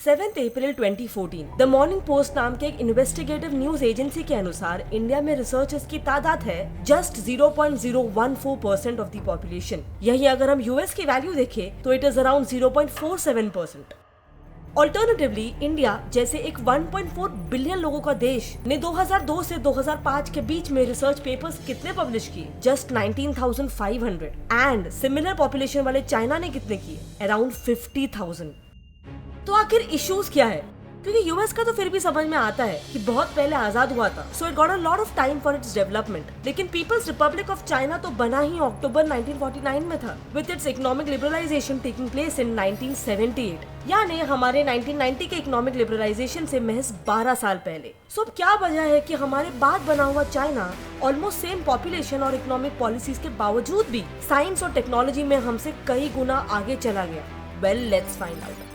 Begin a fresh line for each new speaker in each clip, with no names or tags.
7 April 2014 the morning post नाम के एक इन्वेस्टिगेटिव न्यूज एजेंसी के अनुसार इंडिया में रिसर्चर्स की तादाद है जस्ट 0.014% ऑफ द पॉपुलेशन। यही अगर हम यूएस की वैल्यू देखें तो it is around 0.47%। Alternatively India जैसे एक 1.4 बिलियन लोगों का देश ने 2002 से 2005 के बीच में रिसर्च पेपर्स कितने पब्लिश किए? जस्ट 19,500। एंड सिमिलर पॉपुलेशन वाले चाइना ने कितने किए? अराउंड 50,000। तो आखिर इश्यूज क्या है? क्योंकि यूएस का तो फिर भी समझ में आता है कि बहुत पहले आजाद हुआ था, so it got a lot of time for its development. लेकिन पीपल्स रिपब्लिक ऑफ चाइना तो बना ही अक्टूबर 1949 में था, with its economic liberalisation taking place in 1978, यानी हमारे 1990 के इकोनॉमिक लिबरलाइजेशन से महज 12 साल पहले। सो अब क्या वजह है कि हमारे बाद बना हुआ चाइना ऑलमोस्ट सेम पॉपुलेशन और इकोनॉमिक पॉलिसीज के बावजूद भी साइंस और टेक्नोलॉजी में हमसे कई गुना आगे चला गया? Well, let's find out.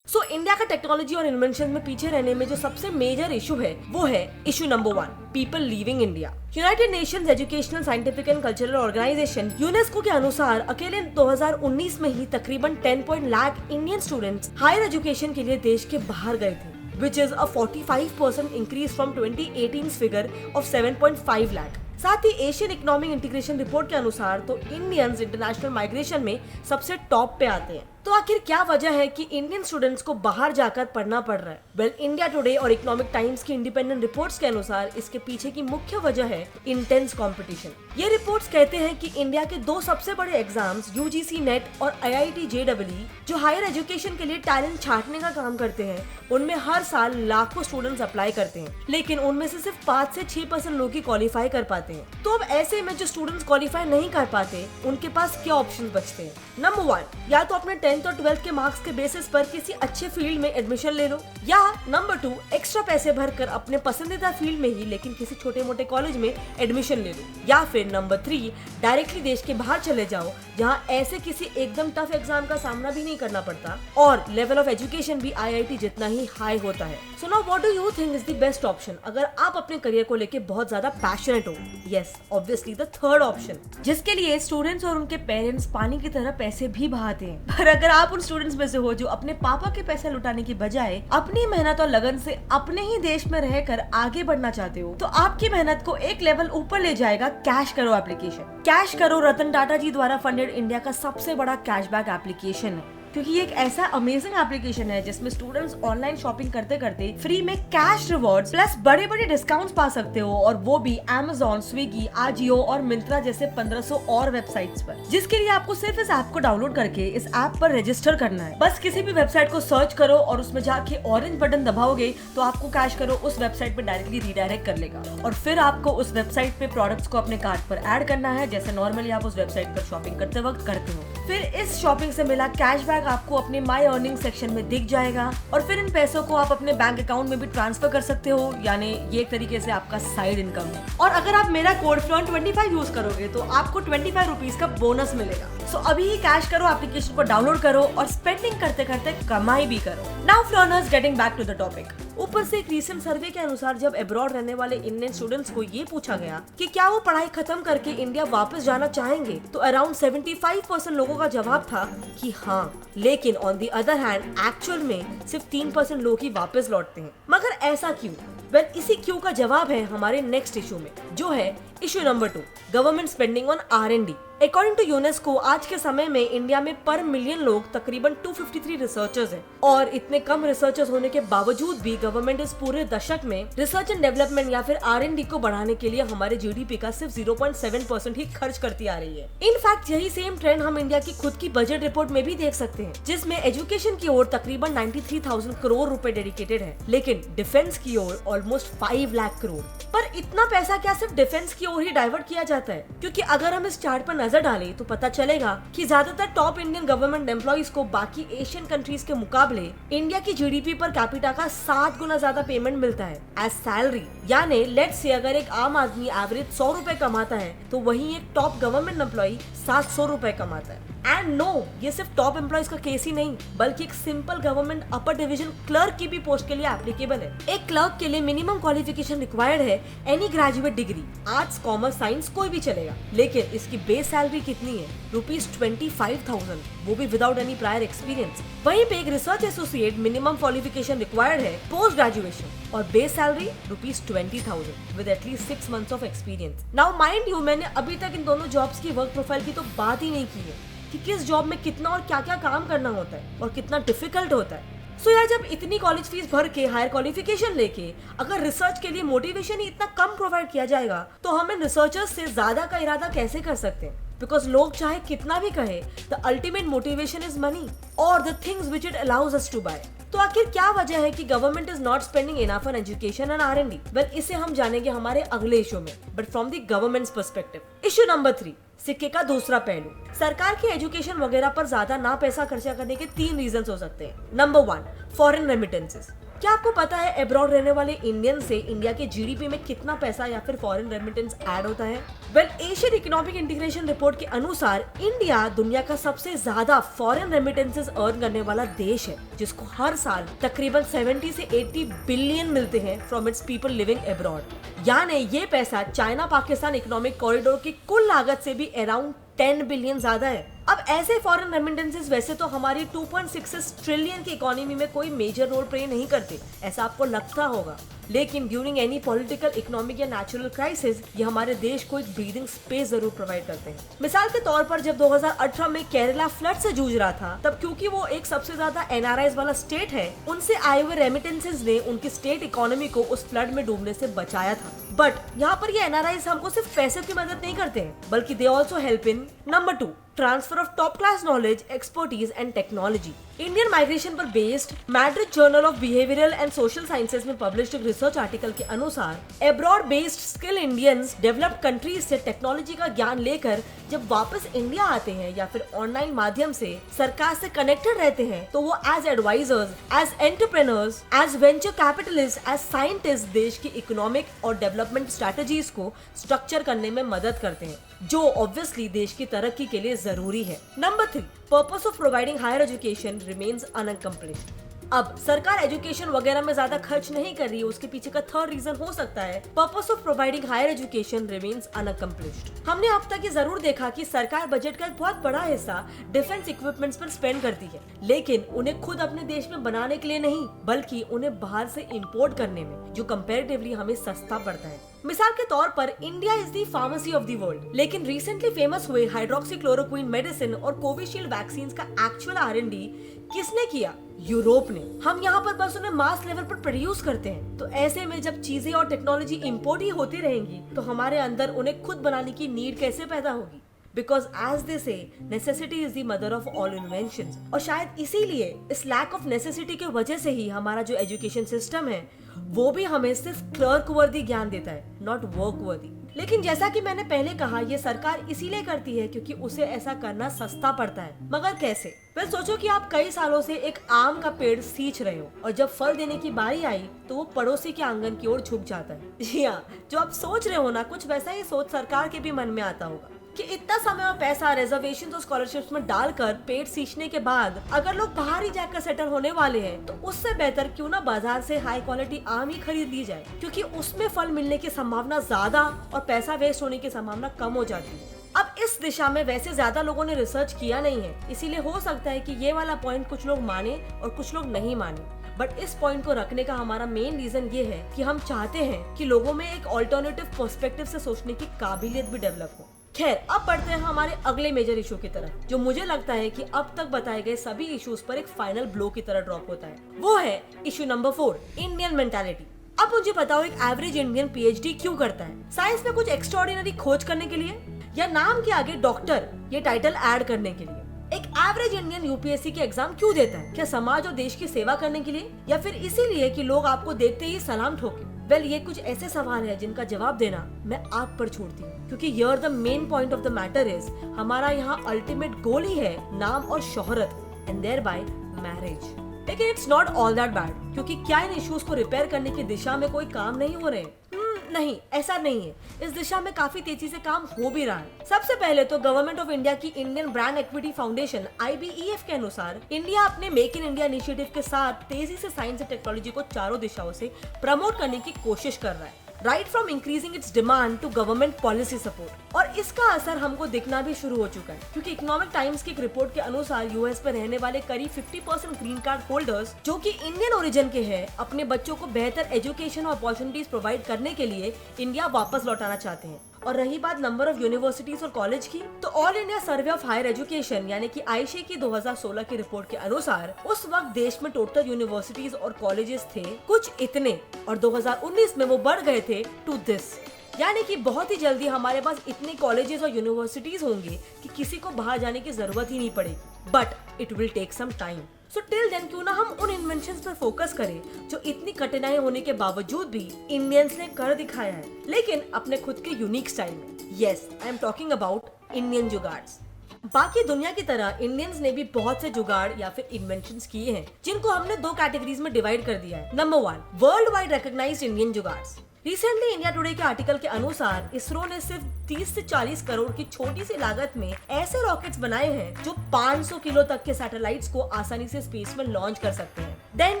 So India का टेक्नोलॉजी और इन्वेंशन में पीछे रहने में जो सबसे मेजर इशू है वो है issue number 1, people leaving India. United Nations Educational, Scientific and Cultural Organisation UNESCO के अनुसार अकेले 2019 में ही तकरीबन 10 lakh Indian students higher education के लिए देश के बाहर गए थे, which is a 45% increase from 2018's figure of 7.5 lakh. साथ ही एशियन इकोनॉमिक इंटीग्रेशन रिपोर्ट के अनुसार तो इंडियंस इंटरनेशनल माइग्रेशन में सबसे टॉप पे आते हैं। तो आखिर क्या वजह है कि इंडियन स्टूडेंट्स को बाहर जाकर पढ़ना पड़ रहा है? वेल, इंडिया टुडे और इकोनॉमिक टाइम्स की इंडिपेंडेंट रिपोर्ट्स के अनुसार इसके पीछे की मुख्य वजह है इंटेंस कंपटीशन। ये रिपोर्ट्स कहते हैं कि इंडिया के दो सबसे बड़े एग्जाम्स यूजीसी नेट और आईआईटी जेईई जो हायर एजुकेशन के लिए टैलेंट छांटने का काम करते हैं, उनमें हर साल लाखों स्टूडेंट्स अप्लाई करते हैं, लेकिन उनमें से सिर्फ 5 से 6% लोग ही क्वालिफाई कर पाते हैं। तो अब ऐसे में जो स्टूडेंट्स क्वालिफाई नहीं कर पाते, उनके पास क्या ऑप्शन बचते हैं? नंबर 1, या तो अपने 10th और 12th के मार्क्स के बेसिस पर किसी अच्छे फील्ड में एडमिशन ले लो, या नंबर 2, एक्स्ट्रा पैसे भरकर अपने पसंदीदा फील्ड में ही लेकिन किसी छोटे मोटे कॉलेज में एडमिशन ले लो, या फिर नंबर 3, डायरेक्टली देश के बाहर चले जाओ जहाँ ऐसे किसी एकदम टफ एग्जाम का सामना भी नहीं करना पड़ता और लेवल ऑफ एजुकेशन भी आईआईटी जितना ही हाई होता है। So now what do you think is the best option अगर आप अपने करियर को लेके बहुत ज्यादा पैशनेट हो? Yes, obviously the third option, जिसके लिए स्टूडेंट्स और उनके पेरेंट्स पानी की तरह पैसे भी बहाते हैं। पर अगर आप उन स्टूडेंट्स में से हो जो अपने पापा के पैसे लुटाने की बजाय अपनी मेहनत और लगन से अपने ही देश में रहकर आगे बढ़ना चाहते हो, तो आपकी मेहनत को एक लेवल ऊपर ले जाएगा कैश करो एप्लीकेशन। कैश करो रतन टाटा जी द्वारा फंडेड इंडिया का सबसे बड़ा कैशबैक एप्लीकेशन है, क्योंकि ये एक ऐसा अमेजिंग एप्लीकेशन है जिसमें स्टूडेंट्स ऑनलाइन शॉपिंग करते करते फ्री में कैश रिवॉर्ड्स प्लस बड़े बड़े डिस्काउंट्स पा सकते हो, और वो भी Amazon, स्विगी, आजियो और मिंत्रा जैसे 1500 और वेबसाइट्स पर। जिसके लिए आपको सिर्फ इस ऐप को डाउनलोड करके इस ऐप पर रजिस्टर करना है। बस किसी भी वेबसाइट को सर्च करो और उसमें जाके ऑरेंज बटन दबाओगे तो आपको कैश करो उस वेबसाइट पे डायरेक्टली रीडायरेक्ट कर लेगा, और फिर आपको उस वेबसाइट पे प्रोडक्ट्स को अपने कार्ट पर ऐड करना है, जैसे नॉर्मली आप उस वेबसाइट पर शॉपिंग करते वक्त करते हो। फिर इस शॉपिंग से मिला कैशबैक आपको अपने माई अर्निंग सेक्शन में दिख जाएगा, और फिर इन पैसों को आप अपने बैंक अकाउंट में भी ट्रांसफर कर सकते हो, यानी ये एक तरीके से आपका साइड इनकम है। और अगर आप मेरा कोड FLON25 यूज करोगे तो आपको 25 रुपीज का बोनस मिलेगा। सो अभी ही कैश करो एप्लीकेशन को डाउनलोड करो और स्पेंडिंग करते करते कमाई भी करो। Now flaunters, getting back to the topic. ऊपर से एक रीसेंट सर्वे के अनुसार जब अब्रॉड रहने वाले इंडियन स्टूडेंट्स को ये पूछा गया कि क्या वो पढ़ाई खत्म करके इंडिया वापस जाना चाहेंगे, तो अराउंड 75% लोगों का जवाब था कि हाँ। लेकिन on the other hand actual में सिर्फ 3% लोग ही वापस लौटते हैं। मगर ऐसा क्यों? वेल, इसी क्यों का जवाब है हमारे नेक्स्ट इशू में, जो है issue number 2, government spending on R&D। According to UNESCO आज के समय में इंडिया में पर मिलियन लोग तकरीबन 253 रिसर्चर्स हैं, और इतने कम रिसर्चर्स होने के बावजूद भी गवर्नमेंट इस पूरे दशक में रिसर्च एंड डेवलपमेंट या फिर R&D को बढ़ाने के लिए हमारे जीडीपी का सिर्फ 0.7% ही खर्च करती आ रही है। इनफैक्ट यही सेम ट्रेंड हम इंडिया की खुद की बजट रिपोर्ट में भी देख सकते हैं, जिसमें एजुकेशन की ओर तकरीबन 93,000 करोड़ रुपए डेडिकेटेड है, लेकिन डिफेंस की ओर ऑलमोस्ट 5 लाख करोड़। पर इतना पैसा क्या सिर्फ डिफेंस की ओर ही डाइवर्ट किया जाता है? क्योंकि अगर हम इस चार्ट पर नजर डालें तो पता चलेगा कि ज्यादातर टॉप इंडियन गवर्नमेंट एम्प्लॉइज को बाकी एशियन कंट्रीज के मुकाबले इंडिया की जीडीपी पर कैपिटा का 7 गुना ज्यादा पेमेंट मिलता है एज सैलरी। यानी लेट्स से अगर एक आम आदमी एवरेज 100 रुपए कमाता है, तो वहीं एक टॉप गवर्नमेंट एम्प्लॉय 700 रुपए कमाता है। एंड नो, ये सिर्फ टॉप एम्प्लॉयज का केस ही नहीं बल्कि एक simple government upper division clerk की भी पोस्ट के लिए एप्लीकेबल है। एक क्लर्क के लिए मिनिमम क्वालिफिकेशन रिक्वायर्ड है any graduate degree, arts commerce science कोई भी चलेगा। लेकिन इसकी बेस सैलरी कितनी है? ₹25,000, वो भी विदाउट एनी प्रायर एक्सपीरियंस। वहीं पे एक research associate minimum qualification required है पोस्ट ग्रेजुएशन और base salary ₹20,000 with at least 6 months of experience. Now mind you, मैंने अभी तक इन दोनों जॉब्स की वर्क प्रोफाइल की तो बात ही नहीं की है कि किस जॉब में कितना और क्या क्या काम करना होता है और कितना डिफिकल्ट होता है। सो यार, जब इतनी कॉलेज फीस भर के हायर क्वालिफिकेशन लेके अगर रिसर्च के लिए मोटिवेशन ही इतना कम प्रोवाइड किया जाएगा तो हम इन रिसर्चर्स से ज्यादा का इरादा कैसे कर सकते हैं? बिकॉज लोग चाहे कितना भी कहे, the ultimate motivation is money और the things which it allows us to buy. तो आखिर क्या वजह है कि government is not spending enough on education and R&D? Well, इसे हम जानेंगे हमारे अगले इशू में, but from the government's perspective. Issue number 3, सिक्के का दूसरा पहलू। सरकार की एजुकेशन वगैरह पर ज्यादा ना पैसा खर्चा करने के 3 रीजन हो सकते हैं। Number 1, foreign remittances. क्या आपको पता है अब्रॉड रहने वाले इंडियन से इंडिया के जीडीपी में कितना पैसा या फिर फॉरेन रेमिटेंस ऐड होता है? Well, Asian economic integration report के अनुसार इंडिया दुनिया का सबसे ज्यादा फॉरेन रेमिटेंसेस अर्न करने वाला देश है, जिसको हर साल तकरीबन 70 से 80 बिलियन मिलते हैं from its people living abroad. यानी ये पैसा चाइना पाकिस्तान इकोनॉमिक कॉरिडोर की कुल लागत से भी अराउंड 10 बिलियन ज्यादा है। अब ऐसे फॉरेन रेमिटेंसेस वैसे तो हमारी 2.66 ट्रिलियन की इकोनॉमी में कोई मेजर रोल प्ले नहीं करते, ऐसा आपको लगता होगा, लेकिन ड्यूरिंग एनी पॉलिटिकल, इकोनॉमिक या नेचुरल क्राइसिस ये हमारे देश को एक ब्रीदिंग स्पेस जरूर प्रोवाइड करते हैं। मिसाल के तौर पर जब 2018 में केरला फ्लड से जूझ रहा था, तब क्योंकि वो एक सबसे ज्यादा NRIs वाला स्टेट है, उनसे आए हुए रेमिटेंसेस ने उनकी स्टेट इकोनॉमी को उस फ्लड में डूबने से बचाया था। बट यहाँ पर ये NRIs हमको सिर्फ पैसे की मदद नहीं करते हैं, बल्कि they also help in number 2, transfer of top class knowledge, expertise and technology. Indian migration पर based Madrid journal of behavioural and social sciences में पब्लिश्ड एक रिसर्च आर्टिकल के अनुसार abroad based skill Indians developed countries से technology का ज्ञान लेकर जब वापस इंडिया आते हैं या फिर ऑनलाइन माध्यम से सरकार से कनेक्टेड रहते हैं, तो वो as advisers, as entrepreneurs, as venture capitalist, as scientist देश की इकोनॉमिक और डेवलपमेंट स्ट्रेटजीज को स्ट्रक्चर करने में मदद करते हैं, जो ऑब्वियसली देश की तरक्की के लिए जरूरी है। Number 3, purpose of providing higher education remains unaccomplished. अब सरकार एजुकेशन वगैरह में ज्यादा खर्च नहीं कर रही है, उसके पीछे का थर्ड रीजन हो सकता है purpose of providing higher education remains unaccomplished. हमने अब तक ये जरूर देखा कि सरकार बजट का एक बहुत बड़ा हिस्सा डिफेंस इक्विपमेंट्स पर स्पेंड करती है, लेकिन उन्हें खुद अपने देश में बनाने के लिए नहीं, बल्कि उन्हें बाहर से इंपोर्ट करने में, जो कंपैरेटिवली हमें सस्ता पड़ता है। मिसाल के तौर पर India is the pharmacy of the world, लेकिन रिसेंटली फेमस हुए हाइड्रोक्सीक्लोरोक्विन मेडिसिन और कोविशील्ड वैक्सीन का एक्चुअल R&D किसने किया? यूरोप ने। हम यहाँ पर बस उन्हें मास लेवल पर प्रोड्यूस करते हैं। तो ऐसे में जब चीजें और टेक्नोलॉजी इंपोर्ट ही होती रहेंगी, तो हमारे अंदर उन्हें खुद बनाने की नीड कैसे पैदा होगी? बिकॉज एज दे से necessity is the mother of all inventions. और शायद इसीलिए इस लैक ऑफ नेसेसिटी की वजह से ही हमारा जो एजुकेशन सिस्टम है वो भी हमें सिर्फ क्लर्क वर्दी ज्ञान देता है, नॉट वर्क वर्दी। लेकिन जैसा कि मैंने पहले कहा, ये सरकार इसीलिए करती है क्योंकि उसे ऐसा करना सस्ता पड़ता है। मगर कैसे? फिर सोचो कि आप कई सालों से एक आम का पेड़ सींच रहे हो और जब फल देने की बारी आई तो वो पड़ोसी के आंगन की ओर झुक जाता है। जी हाँ, जो आप सोच रहे हो ना, कुछ वैसा ही सोच सरकार के भी मन में आता होगा कि इतना समय और पैसा रिजर्वेशन और स्कॉलरशिप्स में डालकर पेड़ सींचने के बाद अगर लोग बाहर ही जाकर सेटल होने वाले हैं, तो उससे बेहतर क्यों ना बाजार से हाई क्वालिटी आम ही खरीद ली जाए, क्योंकि उसमें फल मिलने की संभावना ज्यादा और पैसा वेस्ट होने की संभावना कम हो जाती है। अब इस दिशा में वैसे ज्यादा लोगों ने रिसर्च किया नहीं है, इसीलिए हो सकता है कि ये वाला पॉइंट कुछ लोग माने और कुछ लोग नहीं माने। बट इस पॉइंट को रखने का हमारा मेन रीजन ये है कि हम चाहते हैं कि लोगों में एक ऑल्टरनेटिव पर्सपेक्टिव से सोचने की काबिलियत भी डेवलप हो। खैर, अब बढ़ते हैं हमारे अगले मेजर इशू की तरफ, जो मुझे लगता है कि अब तक बताए गए सभी इश्यूज पर एक फाइनल ब्लो की तरह ड्रॉप होता है। वो है इशू नंबर 4, इंडियन मेंटालिटी। अब मुझे बताओ, एक एवरेज इंडियन PhD क्यों करता है? साइंस में कुछ एक्स्ट्राऑर्डिनरी खोज करने के लिए, या नाम के आगे डॉक्टर ये टाइटल ऐड करने के लिए? एक एवरेज इंडियन UPSC के एग्जाम क्यों देता है? क्या समाज और देश की सेवा करने के लिए, या फिर इसीलिए कि लोग आपको देखते ही सलाम ठोके? वेल, ये कुछ ऐसे सवाल है जिनका जवाब देना मैं आप पर छोड़ती हूँ, क्योंकि here the main point of the matter is हमारा यहाँ अल्टीमेट गोल ही है नाम और शोहरत, एंड देयर बाय मैरिज। लेकिन it's not all that bad, क्योंकि क्या इन इश्यूज को रिपेयर करने की दिशा में कोई काम नहीं हो रहे हैं? नहीं, ऐसा नहीं है। इस दिशा में काफी तेजी से काम हो भी रहा है। सबसे पहले तो गवर्नमेंट ऑफ इंडिया की Indian brand equity foundation IBEF के अनुसार इंडिया अपने मेक इन इंडिया इनिशिएटिव के साथ तेजी से साइंस एंड टेक्नोलॉजी को चारों दिशाओं से प्रमोट करने की कोशिश कर रहा है, right from increasing its demand to government policy support. और इसका असर हमको दिखना भी शुरू हो चुका है, क्योंकि इकोनॉमिक टाइम्स की एक रिपोर्ट के अनुसार यूएस में रहने वाले करीब 50% ग्रीन कार्ड होल्डर्स जो कि इंडियन ओरिजिन के हैं, अपने बच्चों को बेहतर एजुकेशन और अपॉर्चुनिटीज प्रोवाइड करने के लिए इंडिया वापस लौटाना चाहते हैं। और रही बात नंबर ऑफ यूनिवर्सिटीज और कॉलेज की, तो all India survey of higher education यानी कि आईशे की 2016 की रिपोर्ट के अनुसार उस वक्त देश में टोटल यूनिवर्सिटीज और कॉलेजेस थे कुछ इतने, और 2019 में वो बढ़ गए थे टू दिस। यानी कि बहुत ही जल्दी हमारे पास इतने कॉलेजेस और यूनिवर्सिटीज होंगे कि किसी को बाहर जाने की जरूरत ही नहीं पड़ेगी। But it will take some time. So till then क्यों ना हम उन इन्वेंशंस पर फोकस करें जो इतनी कठिनाई होने के बावजूद भी इंडियंस ने कर दिखाया है, लेकिन अपने खुद के यूनिक स्टाइल में। Yes, I am talking about Indian jugaads. बाकी दुनिया की तरह इंडियंस ने भी बहुत से जुगाड़ या फिर इन्वेंशंस किए हैं, जिनको हमने दो कैटेगरीज में डिवाइड कर दिया है। Number 1, world wide recognised Indian jugaads. Recently India Today के आर्टिकल के अनुसार इसरो ने सिर्फ 30 से 40 करोड़ की छोटी सी लागत में ऐसे रॉकेट्स बनाए हैं जो 500 किलो तक के सैटेलाइट्स को आसानी से स्पेस में लॉन्च कर सकते हैं। Then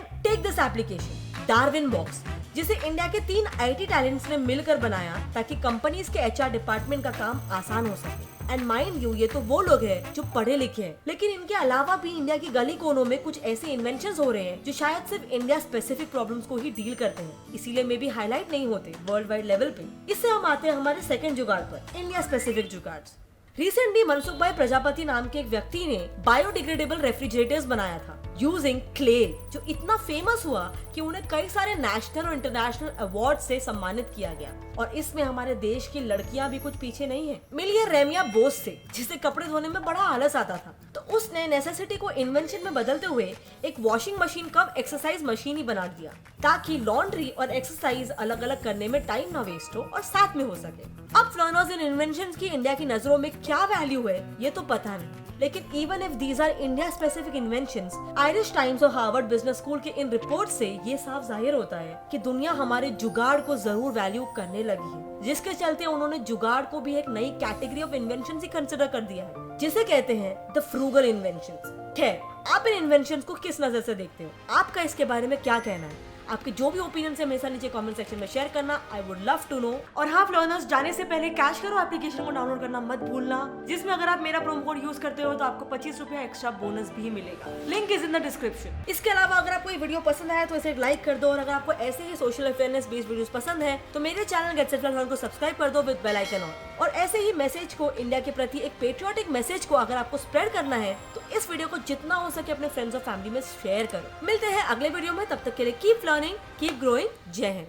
take this application, Darwinbox, जिसे इंडिया के 3 IT टैलेंट्स ने मिलकर बनाया ताकि कंपनीज के HR डिपार्टमेंट का काम आसान हो सके। एंड माइंड यू, ये तो वो लोग हैं जो पढ़े लिखे हैं, लेकिन इनके अलावा भी इंडिया की गली कोनों में कुछ ऐसे इन्वेंशंस हो रहे हैं जो शायद सिर्फ इंडिया स्पेसिफिक प्रॉब्लम्स को ही डील करते हैं, इसीलिए मे भी हाईलाइट नहीं होते वर्ल्ड वाइड लेवल पे। इससे हम आते हैं हमारे सेकंड जुगाड़ पर, इंडिया स्पेसिफिक जुगाड्स। रिसेंटली मनसुख भाई प्रजापति नाम के एक व्यक्ति ने बायोडिग्रेडेबल रेफ्रिजरेटर्स बनाया था यूजिंग क्ले, जो इतना फेमस हुआ कि उन्हें कई सारे नेशनल और इंटरनेशनल अवार्ड से सम्मानित किया गया। और इसमें हमारे देश की लड़कियां भी कुछ पीछे नहीं है। मिली है रेमिया बोस से, जिसे कपड़े धोने में बड़ा आलस आता था, तो उसने नेसेसिटी को इन्वेंशन में बदलते हुए एक वॉशिंग मशीन कम एक्सरसाइज मशीन ही बना दिया, ताकि लॉन्ड्री और एक्सरसाइज अलग अलग करने में टाइम ना वेस्ट हो और साथ में हो सके। अब फ्लोनर्स इन इन्वेंशंस की इंडिया की नजरों में क्या वैल्यू है ये तो पता नहीं, लेकिन even if these R India specific inventions, Irish times और हार्वर्ड बिजनेस स्कूल के इन रिपोर्ट से ये साफ जाहिर होता है कि दुनिया हमारे जुगाड़ को जरूर वैल्यू करने लगी है, जिसके चलते उन्होंने जुगाड़ को भी एक नई category of invention he consider कर दिया है, जिसे कहते हैं द फ्रूगल इन्वेंशंस। खैर, आप इन इन्वेंशंस को किस नजर से देखते हो? आपका इसके बारे में क्या कहना है? आपके जो भी ओपिनियन है हमेशा नीचे कमेंट सेक्शन में शेयर करना, I would love to know. और हाँ फ्लोनर्स, जाने से पहले कैश करो एप्लीकेशन को डाउनलोड करना मत भूलना, जिसमें अगर आप मेरा प्रोमो कोड यूज करते हो तो आपको 25 रुपया एक्स्ट्रा बोनस भी मिलेगा। Link is in the description. इसके अलावा अगर आपको ये वीडियो पसंद आया तो इसे लाइक कर दो, और अगर आपको ऐसे ही सोशल अवेयरनेस बेस्ड वीडियोस पसंद है तो मेरे चैनल गेट सेट फ्लॉनर को सब्सक्राइब कर दो विद बेल आइकन ऑन। और ऐसे ही मैसेज को, इंडिया के प्रति एक पेट्रियोटिक मैसेज को अगर आपको स्प्रेड करना है तो इस वीडियो को जितना हो सके अपने फ्रेंड्स और फैमिली में शेयर करो। मिलते हैं अगले वीडियो में, तब तक के लिए कीप लर्निंग, कीप ग्रोइंग। जय हिंद।